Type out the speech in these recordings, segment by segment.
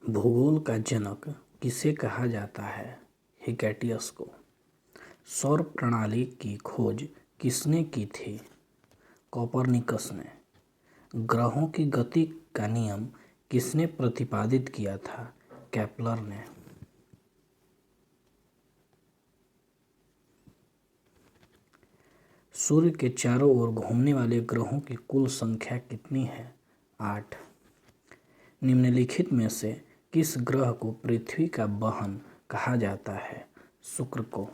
भूगोल का जनक किसे कहा जाता है? हिकैटियस को। सौर प्रणाली की खोज किसने की थी? कोपरनिकस ने। ग्रहों की गति का नियम किसने प्रतिपादित किया था? केपलर ने। सूर्य के चारों ओर घूमने वाले ग्रहों की कुल संख्या कितनी है? 8। निम्नलिखित में से किस ग्रह को पृथ्वी का बहन कहा जाता है? शुक्र को।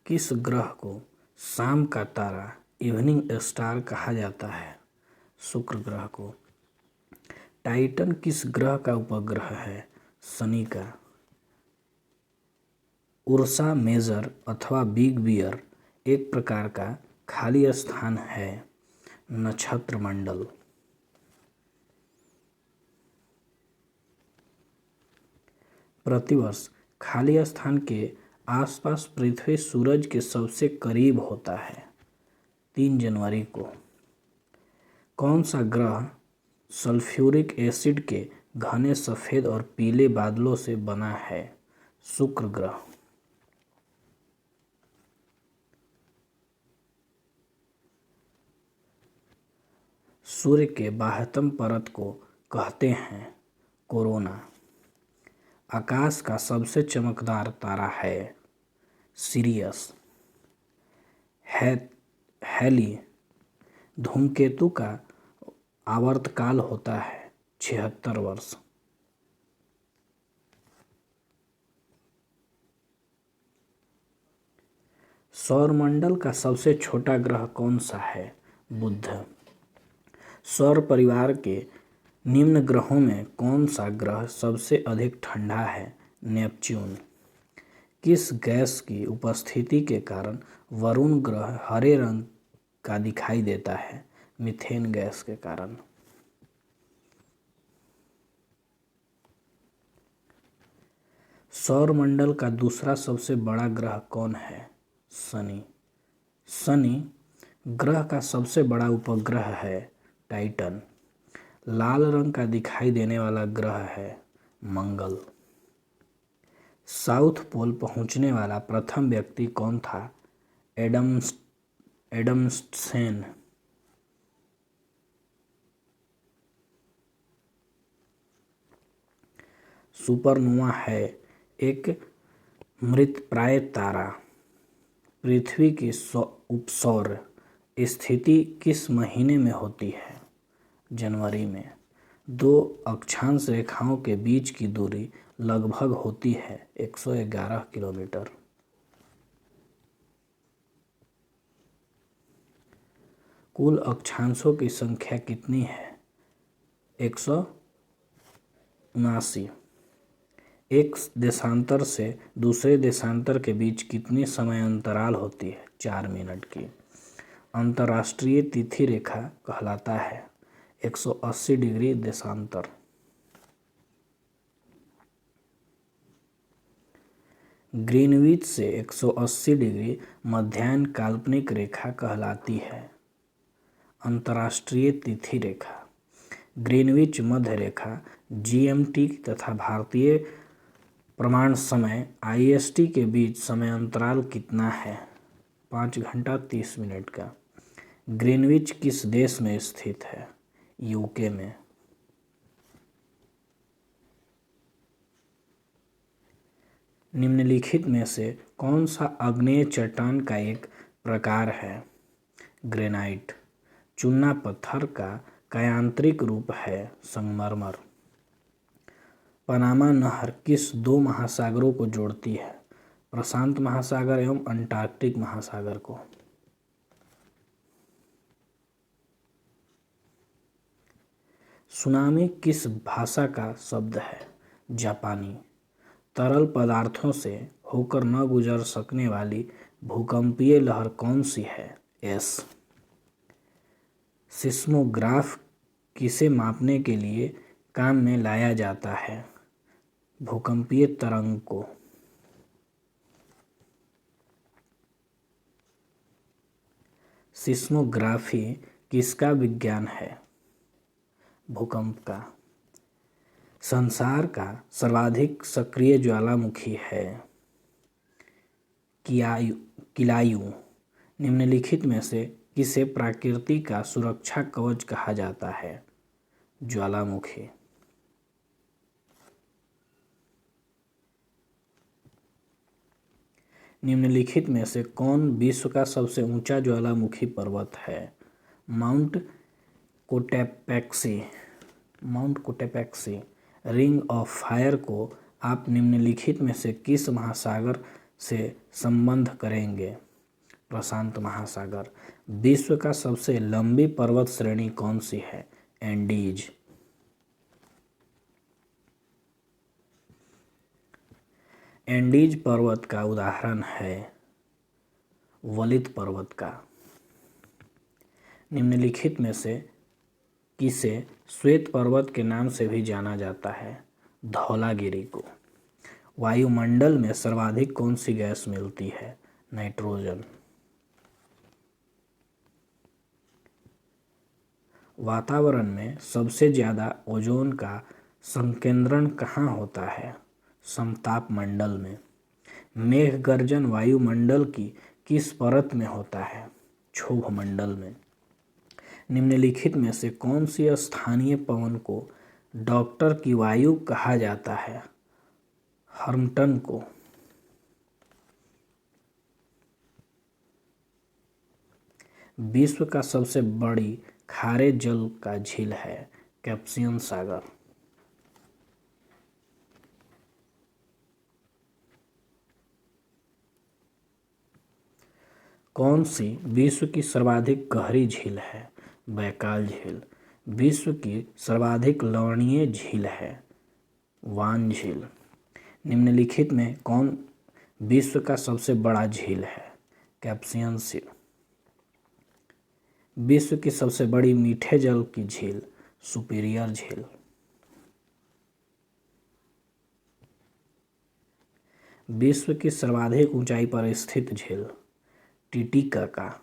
किस ग्रह को शाम का तारा इवनिंग स्टार कहा जाता है? शुक्र ग्रह को। टाइटन किस ग्रह का उपग्रह है? शनि का। उर्सा मेजर अथवा बिग बियर एक प्रकार का खाली स्थान है। नक्षत्र मंडल। प्रतिवर्ष खाली स्थान के आसपास पृथ्वी सूरज के सबसे करीब होता है। 3 जनवरी को। कौन सा ग्रह सल्फ्यूरिक एसिड के घने सफेद और पीले बादलों से बना है? शुक्र ग्रह। सूर्य के बाह्यतम परत को कहते हैं कोरोना। आकाश का सबसे चमकदार तारा है सिरियस। हैली धूमकेतु का आवर्तकाल होता है 76 वर्ष। सौरमंडल का सबसे छोटा ग्रह कौन सा है? बुध। सौर परिवार के निम्न ग्रहों में कौन सा ग्रह सबसे अधिक ठंडा है? नेपच्यून। किस गैस की उपस्थिति के कारण वरुण ग्रह हरे रंग का दिखाई देता है? मीथेन गैस के कारण। सौरमंडल का दूसरा सबसे बड़ा ग्रह कौन है? शनि। शनि ग्रह का सबसे बड़ा उपग्रह है टाइटन। लाल रंग का दिखाई देने वाला ग्रह है मंगल। साउथ पोल पहुंचने वाला प्रथम व्यक्ति कौन था? एडम्सन। सुपरनोवा है एक मृतप्राय तारा। पृथ्वी की उपसौर स्थिति किस महीने में होती है? जनवरी में। 2 अक्षांश रेखाओं के बीच की दूरी लगभग होती है 111 किलोमीटर। कुल अक्षांशों की संख्या कितनी है? 179। एक देशांतर से दूसरे देशांतर के बीच कितनी समय अंतराल होती है? 4 मिनट की। अंतर्राष्ट्रीय तिथि रेखा कहलाता है 180 डिग्री देशांतर। ग्रीनविच से 180 डिग्री मध्याह्न काल्पनिक रेखा कहलाती है अंतर्राष्ट्रीय तिथि रेखा। ग्रीनविच मध्य रेखा जीएमटी तथा भारतीय प्रमाण समय आईएसटी के बीच समय अंतराल कितना है? 5 घंटा 30 मिनट का। ग्रीनविच किस देश में स्थित है? यूके में। निम्नलिखित में से कौन सा आग्नेय चट्टान का एक प्रकार है? ग्रेनाइट। चूना पत्थर का कायांतरिक रूप है संगमरमर। पनामा नहर किस 2 महासागरों को जोड़ती है? प्रशांत महासागर एवं अंटार्कटिक महासागर को। सुनामी किस भाषा का शब्द है? जापानी। तरल पदार्थों से होकर न गुजर सकने वाली भूकंपीय लहर कौन सी है? एस। सिस्मोग्राफ किसे मापने के लिए काम में लाया जाता है? भूकंपीय तरंग को। सिस्मोग्राफी किसका विज्ञान है? भूकंप का। संसार का सर्वाधिक सक्रिय ज्वालामुखी है? किलायु। निम्नलिखित में से किसे प्रकृति का सुरक्षा कवच कहा जाता है? ज्वालामुखी। निम्नलिखित में से कौन विश्व का सबसे ऊंचा ज्वालामुखी पर्वत है? Mount Cotopaxi. Mount Cotopaxi. Ring of fire को आप निम्नलिखित में से किस महासागर से संबंध करेंगे? प्रशांत महासागर। विश्व का सबसे लंबी पर्वत श्रेणी कौन सी है? एंडीज। एंडीज पर्वत का उदाहरण है वलित पर्वत का। निम्नलिखित में से किसे श्वेत पर्वत के नाम से भी जाना जाता है? धौलागिरी को। वायुमंडल में सर्वाधिक कौन सी गैस मिलती है? नाइट्रोजन। वातावरण में सबसे ज्यादा ओजोन का संकेंद्रण कहाँ होता है? समताप मंडल में। मेघ गर्जन वायुमंडल की किस परत में होता है? क्षोभ मंडल में। निम्नलिखित में से कौन सी स्थानीय पवन को डॉक्टर की वायु कहा जाता है? हर्मटन को। विश्व का सबसे बड़ी खारे जल का झील है? कैस्पियन सागर। कौन सी विश्व की सर्वाधिक गहरी झील है? बैकाल झील। विश्व की सर्वाधिक लवणीय झील है? वान झील। निम्नलिखित में कौन विश्व का सबसे बड़ा झील है? कैस्पियन झील। विश्व की सबसे बड़ी मीठे जल की झील? सुपीरियर झील। विश्व की सर्वाधिक ऊंचाई पर स्थित झील? टिटिकाका।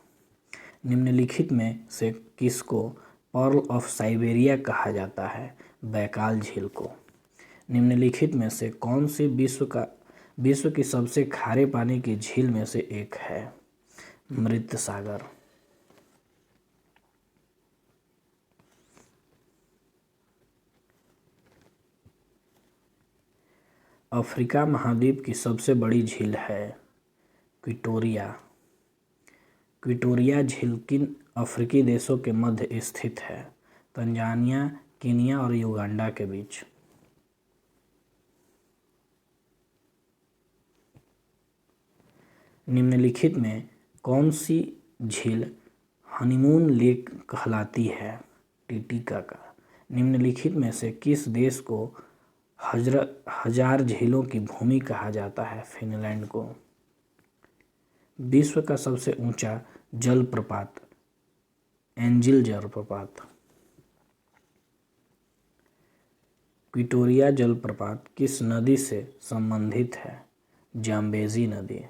निम्नलिखित में से किसको पर्ल ऑफ साइबेरिया कहा जाता है? बैकाल झील को। निम्नलिखित में से कौन सी विश्व की सबसे खारे पानी की झील में से एक है? मृत सागर। अफ्रीका महाद्वीप की सबसे बड़ी झील है? क्विटोरिया। क्विटोरिया झील किन अफ्रीकी देशों के मध्य स्थित है? तंजानिया, कीनिया और युगांडा के बीच। निम्नलिखित में कौन सी झील हनीमून लेक कहलाती है? टिटिकाका। निम्नलिखित में से किस देश को हजार झीलों की भूमि कहा जाता है? फिनलैंड को। विश्व का सबसे ऊंचा जलप्रपात? एंजिल जलप्रपात। क्विटोरिया जलप्रपात किस नदी से संबंधित है? जाम्बेजी नदी।